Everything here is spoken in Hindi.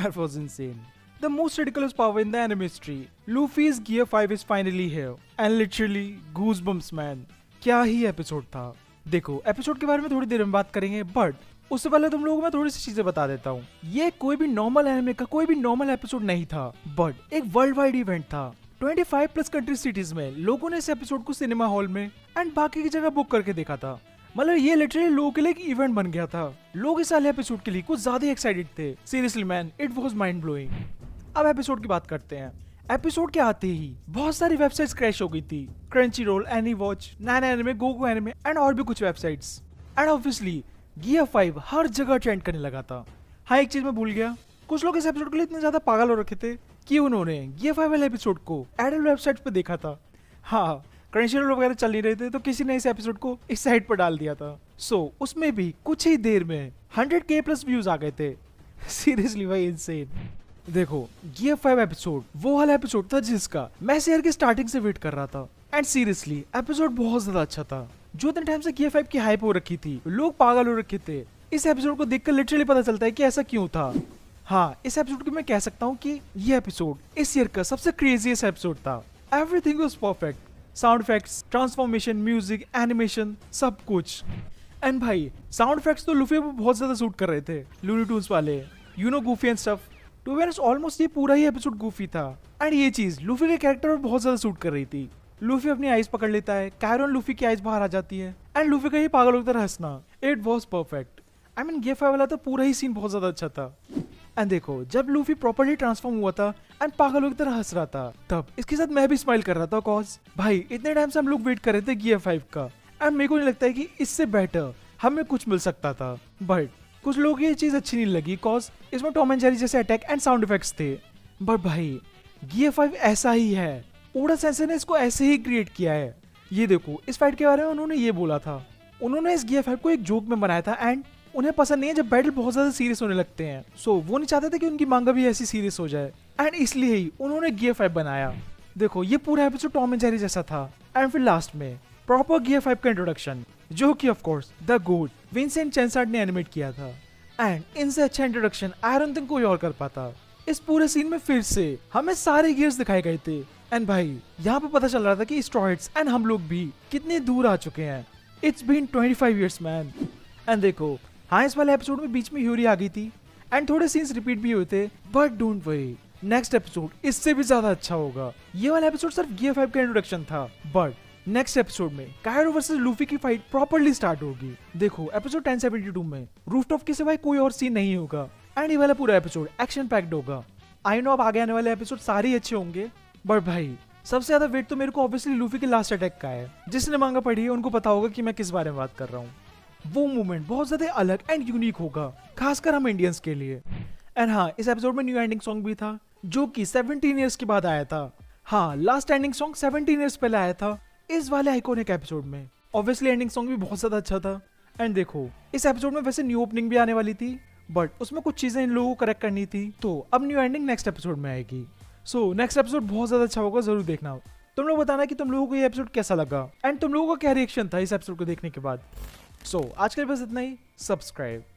That was insane. The most ridiculous power in the anime history. Luffy's Gear 5 is finally here. And literally, goosebumps man. क्या ही एपिसोड था। देखो, एपिसोड के बारे में थोड़ी देर में बात करेंगे, बट उससे पहले तुम लोगों को मैं थोड़ी सी चीजें बता देता हूँ। ये कोई भी नॉर्मल एनिमे का कोई भी नॉर्मल एपिसोड नहीं था, बट एक वर्ल्ड वाइड इवेंट था। 25 प्लस कंट्री सिटीज में लोगों ने इस एपिसोड को सिनेमा हॉल में एंड बाकी की जगह बुक करके देखा था। मतलब ये लिटरली लोगों के लिए एक इवेंट बन गया था। लोग इस वाले एपिसोड के लिए कुछ ज्यादा एक्साइटेड थे। Seriously man, it was mind blowing. अब एपिसोड की बात करते हैं। एपिसोड के आते ही बहुत सारी वेबसाइट्स क्रैश हो गई थी। Crunchyroll, AniWatch, nine anime, Gogoanime and और भी कुछ वेबसाइट्स। एंड ऑब्वियसली गियर 5 हर जगह ट्रेंड करने लगा था। हाँ, एक चीज मैं भूल गया, कुछ लोग इस एपिसोड के लिए इतने ज्यादा पागल हो रखे थे कि उन्होंने गियर 5 वाले एपिसोड को एडल्ट वेबसाइट पे देखा था। हाँ, क्रंची रोल वगैरह चल नहीं रहे थे तो किसी ने इस एपिसोड को इस साइट पर डाल दिया था। सो उसमें भी कुछ ही देर में 100K प्लस व्यूज आ गए थे। सीरियसली भाई, इनसेन। देखो, गियर 5 एपिसोड वो वाला एपिसोड था जिसका मैं इस ईयर की स्टार्टिंग से वेट कर रहा था। एंड सीरियसली एपिसोड बहुत ज्यादा अच्छा था। जो इतने टाइम से गियर 5 की हाइप हो रखी थी, लोग पागल हो रखे थे, इस एपिसोड को देखकर लिटरली पता चलता है कि ऐसा क्यों था। हाँ, इस एपिसोड को मैं कह सकता हूँ कि ये एपिसोड इस ईयर का सबसे क्रेजीएस्ट एपिसोड था। Everything was perfect. Sound effects, transformation, music, animation, सब कुछ। एंड भाई, साउंड इफेक्ट्स तो लूफी पे बहुत ज्यादा सूट कर रहे थे। लूनी ट्यून्स वाले, you know, Goofy and stuff. To be honest, almost ये पूरा ही एपिसोड गूफी था। एंड ये चीज लूफी के कैरेक्टर पर बहुत ज्यादा सूट कर रही थी। लूफी अपनी आइज पकड़ लेता है, कायरो लूफी की आइज बाहर आ जाती है, एंड लूफी का ही पागल होकर हंसना, it was perfect. I mean, gear 5 वाला तो पूरा ही सीन बहुत ज्यादा अच्छा था। एंड देखो, जब लूफी प्रॉपर्ली ट्रांसफॉर्म हुआ था एंड पागलों की तरह हंस रहा था, तब इसके साथ मैं भी स्माइल कर रहा था। कॉज भाई, इतने टाइम से हम लोग वेट कर रहे थे गियर 5 का, एंड मेरे को नहीं लगता है कि इससे बेटर हमें कुछ मिल सकता था। बट कुछ लोगों को ये चीज अच्छी नहीं लगी, कॉज इसमें टॉम एंड जेरी जैसे अटैक एंड साउंड इफेक्ट्स थे। बट भाई, गियर 5 ऐसा ही है। ओडा सेंसेई ने इसको ऐसे ही क्रिएट किया है। ये देखो, इस फाइट के बारे में उन्होंने ये बोला था, उन्होंने इस गियर 5 को एक जोक में बनाया था, एंड उन्हें पसंद नहीं है जब बैटल बहुत ज्यादा सीरियस होने लगते हैं। सो वो नहीं चाहते थे कि उनकी मांगा भी ऐसी सीरियस हो जाए, एंड इसलिए ही उन्होंने गियर 5 बनाया। देखो, ये पूरा एपिसोड टॉम एंड जेरी जैसा था। एंड फिर लास्ट में प्रॉपर गियर 5 का इंट्रोडक्शन, जो कि of course the goat Vincent चेंसार्ड ने एनिमेट किया था। एंड इनसे अच्छा इंट्रोडक्शन आई डोंट थिंक कोई और कर पाता। इस पूरे सीन में फिर से हमें सारे गियर्स दिखाए गए थे। एंड भाई, यहाँ पे पता चल रहा था कि स्ट्रॉइड्स एंड हम लोग भी कितने दूर आ चुके हैं। It's been 25 years man. And देखो, हाँ, इस वाले एपिसोड में बीच में ह्यूरी आ गई थी एंड थोड़े सीन्स रिपीट भी हुए थे, but don't worry, next episode इससे भी ज्यादा अच्छा होगा। ये वाला एपिसोड सिर्फ गियर 5 का इंट्रोडक्शन था, बट नेक्स्ट एपिसोड में कायरो वर्सेस लूफी की फाइट प्रॉपर्ली स्टार्ट होगी। देखो, एपिसोड 1072 में रूफटॉप के सिवाय कोई और सीन नहीं होगा, एंड ये वाला पूरा एपिसोड एक्शन पैक्ड होगा। आई नो अब आगे आने वाले एपिसोड सारे ही अच्छे होंगे, बट भाई, सबसे ज्यादा वेट तो मेरे को ऑब्वियसली लूफी के लास्ट अटैक का है। जिसने मांगा पढ़ी है उनको पता होगा कि मैं किस बारे में बात कर रहा हूँ। वो मूवमेंट बहुत ज्यादा अलग एंड यूनिक होगा, खासकर हम इंडियंस के लिए। एंड हाँ, इस एपिसोड में न्यू एंडिंग सॉन्ग भी था, जो कि 17 इयर्स के बाद आया था। हाँ, लास्ट एंडिंग सॉन्ग 17 इयर्स पहले आया था इस वाले आइकॉनिक एपिसोड में। ऑब्वियसली एंडिंग सॉन्ग भी बहुत ज्यादा अच्छा था। एंड देखो, इस एपिसोड में वैसे न्यू ओपनिंग भी आने वाली थी, बट उसमें कुछ चीजें इन लोगों को करेक्ट करनी थी, तो अब न्यू एंडिंग नेक्स्ट एपिसोड में आएगी। सो नेक्स्ट एपिसोड बहुत ज्यादा अच्छा होगा, जरूर देखना। तुम लोग बताना कि तुम लोगों को ये एपिसोड कैसा लगा एंड तुम लोगों का क्या रिएक्शन था इस एपिसोड को देखने के बाद। सो आज के लिए बस इतना ही। सब्सक्राइब।